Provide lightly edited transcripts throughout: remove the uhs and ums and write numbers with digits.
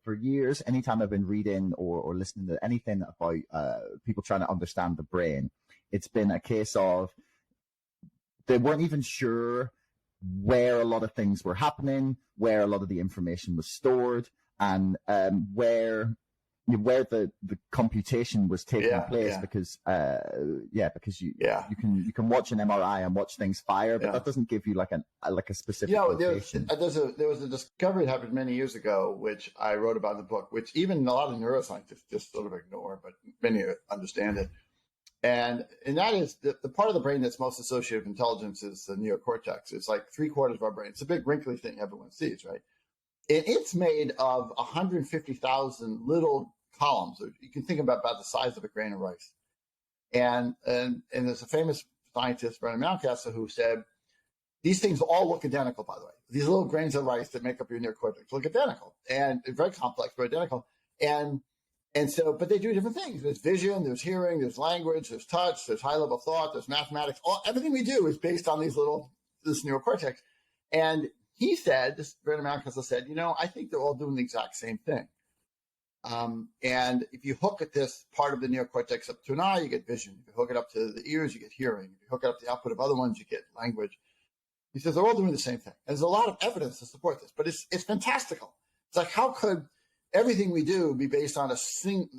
for years, anytime I've been reading or listening to anything about people trying to understand the brain, it's been a case of they weren't even sure where a lot of things were happening, where a lot of the information was stored, and where the computation was taking place. Because you can watch an MRI and watch things fire, but that doesn't give you like a specific location. There was a discovery that happened many years ago, which I wrote about in the book, which even a lot of neuroscientists just sort of ignore, but many understand it. And that is the part of the brain that's most associated with intelligence is the neocortex. It's like 3/4 of our brain. It's a big wrinkly thing everyone sees, right? And it's made of 150,000 little columns. You can think about the size of a grain of rice. And there's a famous scientist, Brennan Mountcastle, who said, these things all look identical, by the way. These little grains of rice that make up your neocortex look identical. And they're very complex, but identical. But they do different things. There's vision, there's hearing, there's language, there's touch, there's high-level thought, there's mathematics. Everything we do is based on this neocortex. And he said, Brennan Mountcastle said, I think they're all doing the exact same thing. And if you hook at this part of the neocortex up to an eye, you get vision. If you hook it up to the ears, you get hearing. If you hook it up to the output of other ones, you get language. He says they're all doing the same thing. And there's a lot of evidence to support this, but it's fantastical. It's like, how could everything we do be based on a simple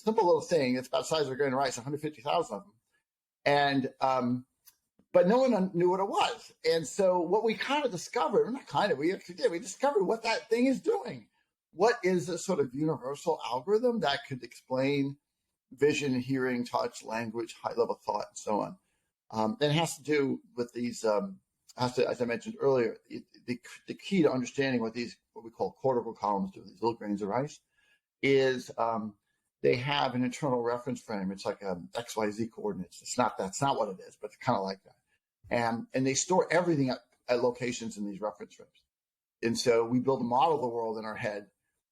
little thing that's about the size of a grain of rice, 150,000 of them. And, but no one knew what it was. And so what we kind of discovered, we actually did, we discovered what that thing is doing. What is a sort of universal algorithm that could explain vision, hearing, touch, language, high-level thought, and so on. And it has to do with these, as I mentioned earlier, the key to understanding what we call cortical columns do, these little grains of rice, is they have an internal reference frame. It's like XYZ coordinates. That's not what it is, but it's kind of like that. And they store everything at locations in these reference frames. And so we build a model of the world in our head,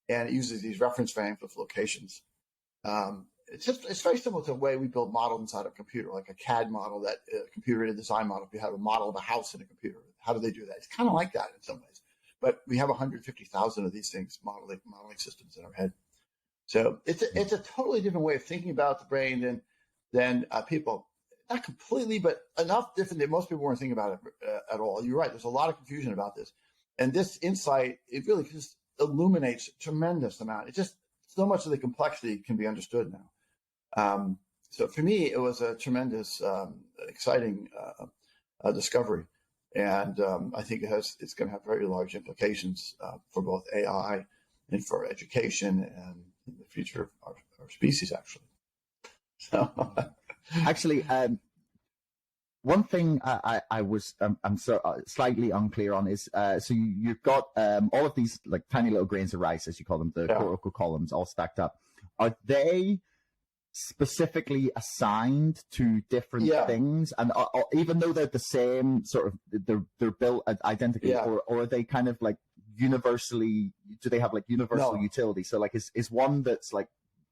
and it uses these reference frames with locations. It's very similar to the way we build models inside a computer, like a CAD model, that computer-aided design model. If you have a model of a house in a computer, how do they do that? It's kind of like that in some ways. But we have 150,000 of these things, modeling systems in our head. So it's a totally different way of thinking about the brain than people. Not completely, but enough different that most people weren't thinking about it at all. You're right. There's a lot of confusion about this. And this insight, it really just illuminates a tremendous amount. It just, so much of the complexity can be understood now. So for me, it was a tremendous, exciting discovery. And I think it's going to have very large implications for both AI and for education and the future of our species, actually. So, actually, one thing I'm slightly unclear on is so you've got all of these like tiny little grains of rice, as you call them, the cortical columns, all stacked up. Are they specifically assigned to different things, and even though they're the same sort of, they're built identically, or are they kind of like universally? Do they have like universal utility? So like, is one that's like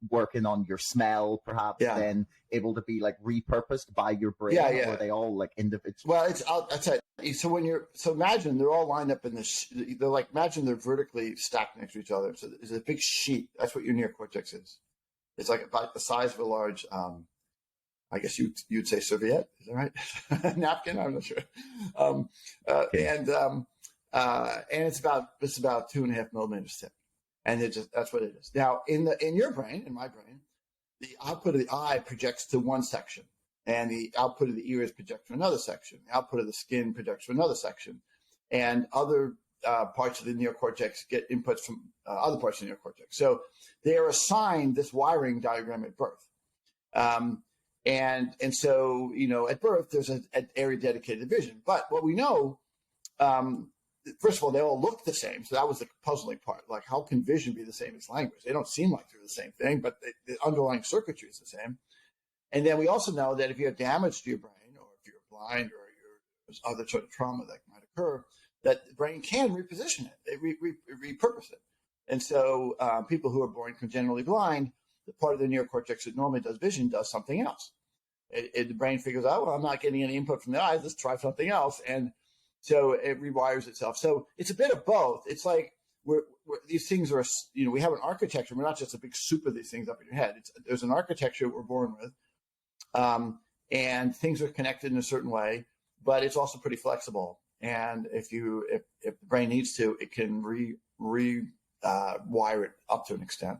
working on your smell, perhaps, then able to be like repurposed by your brain, or are they all like individual? Well, that's it. So imagine they're all lined up in this. Imagine they're vertically stacked next to each other. So there's a big sheet. That's what your neocortex is. It's like about the size of a large, I guess you'd say serviette. Is that right? Napkin? I'm not sure. And it's about 2.5 millimeters thick, and that's what it is. Now, in your brain, in my brain, the output of the eye projects to one section, and the output of the ears projects to another section. The output of the skin projects to another section, and other parts of the neocortex get inputs from other parts of the neocortex. So they are assigned this wiring diagram at birth. And so, at birth, there's an area dedicated to vision. But what we know, first of all, they all look the same. So that was the puzzling part. Like, how can vision be the same as language? They don't seem like they're the same thing, but the underlying circuitry is the same. And then we also know that if you have damage to your brain, or if you're blind, or there's other sort of trauma that might occur, that the brain can reposition it, repurpose it. And so people who are born congenitally blind, the part of the neocortex that normally does vision does something else. The brain figures out, well, I'm not getting any input from the eyes, let's try something else. And so it rewires itself. So it's a bit of both. It's like these things are, we have an architecture. We're not just a big soup of these things up in your head. There's an architecture we're born with, and things are connected in a certain way, but it's also pretty flexible. And if the brain needs to, it can wire it up to an extent.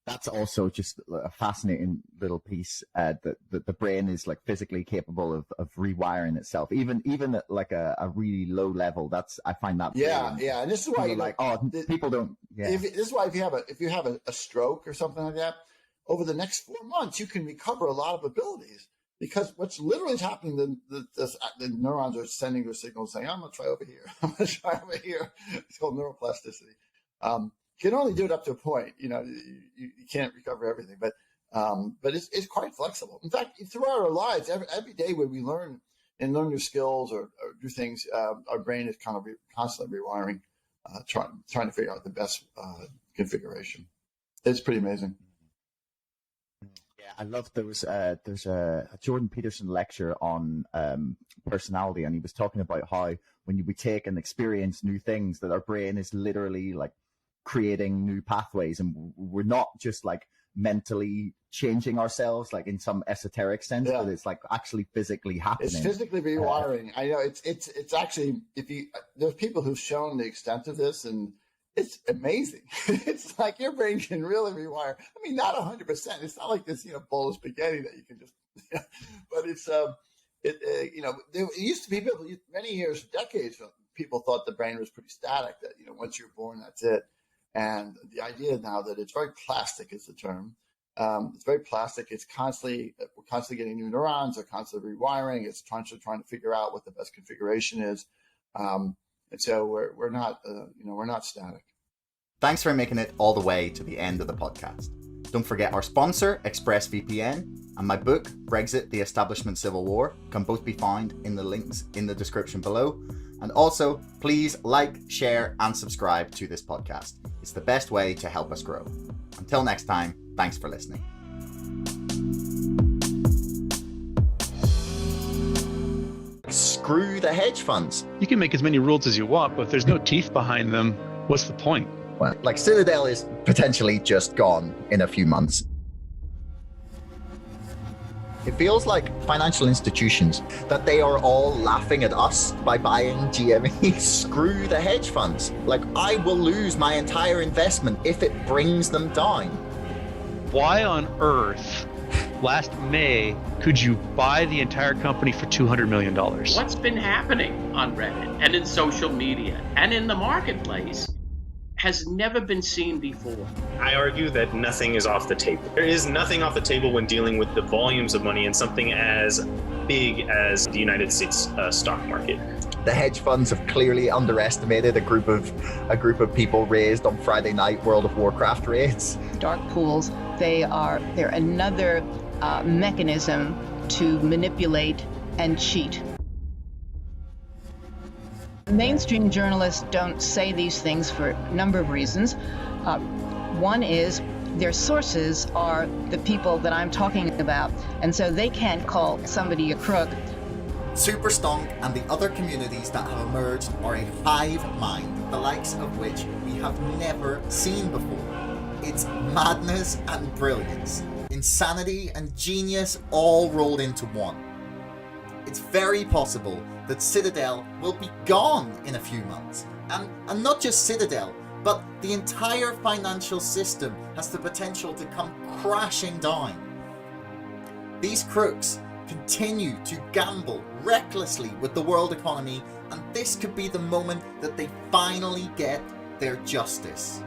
That's also just a fascinating little piece, that the brain is like physically capable of rewiring itself, even at like a really low level. I find that brilliant. Yeah, and this is why people don't. Yeah, this is why if you have a stroke or something like that, over the next 4 months you can recover a lot of abilities, because what's literally happening, the neurons are sending their signals saying, I'm going to try over here. I'm going to try over here. It's called neuroplasticity. You can only do it up to a point. You can't recover everything, but it's quite flexible. In fact, throughout our lives, every day when we learn new skills or do things, our brain is kind of constantly rewiring, trying to figure out the best configuration. It's pretty amazing. Yeah, I love there's a Jordan Peterson lecture on personality, and he was talking about how when we take and experience new things, that our brain is literally like creating new pathways, and we're not just like mentally changing ourselves like in some esoteric sense, but it's like actually physically happening. It's physically rewiring. I know it's actually, there's people who've shown the extent of this, and it's amazing. It's like your brain can really rewire. I mean, not 100%. It's not like this, bowl of spaghetti that you can just, but it's, there used to be people, many years, decades, people thought the brain was pretty static, that, once you're born, that's it. And the idea now that it's very plastic is the term. It's very plastic. We're constantly getting new neurons. They're constantly rewiring. It's constantly trying to figure out what the best configuration is. And so we're not static. Thanks for making it all the way to the end of the podcast. Don't forget our sponsor, ExpressVPN, and my book, Brexit, the Establishment Civil War, can both be found in the links in the description below. And also, please like, share, and subscribe to this podcast. It's the best way to help us grow. Until next time, thanks for listening. Screw the hedge funds. You can make as many rules as you want, but if there's no teeth behind them, what's the point? Well, like Citadel is potentially just gone in a few months. It feels like financial institutions, that they are all laughing at us by buying GME. Screw the hedge funds. Like, I will lose my entire investment if it brings them down. Why on earth, last May, could you buy the entire company for $200 million? What's been happening on Reddit and in social media and in the marketplace has never been seen before. I argue that nothing is off the table. There is nothing off the table when dealing with the volumes of money in something as big as the United States stock market. The hedge funds have clearly underestimated a group of people raised on Friday night World of Warcraft raids. Dark pools, they're another mechanism to manipulate and cheat. Mainstream journalists don't say these things for a number of reasons. One is their sources are the people that I'm talking about, and so they can't call somebody a crook. Superstonk and the other communities that have emerged are a hive mind, the likes of which we have never seen before. It's madness and brilliance, insanity and genius all rolled into one. It's very possible that Citadel will be gone in a few months. And not just Citadel, but the entire financial system has the potential to come crashing down. These crooks continue to gamble recklessly with the world economy, and this could be the moment that they finally get their justice.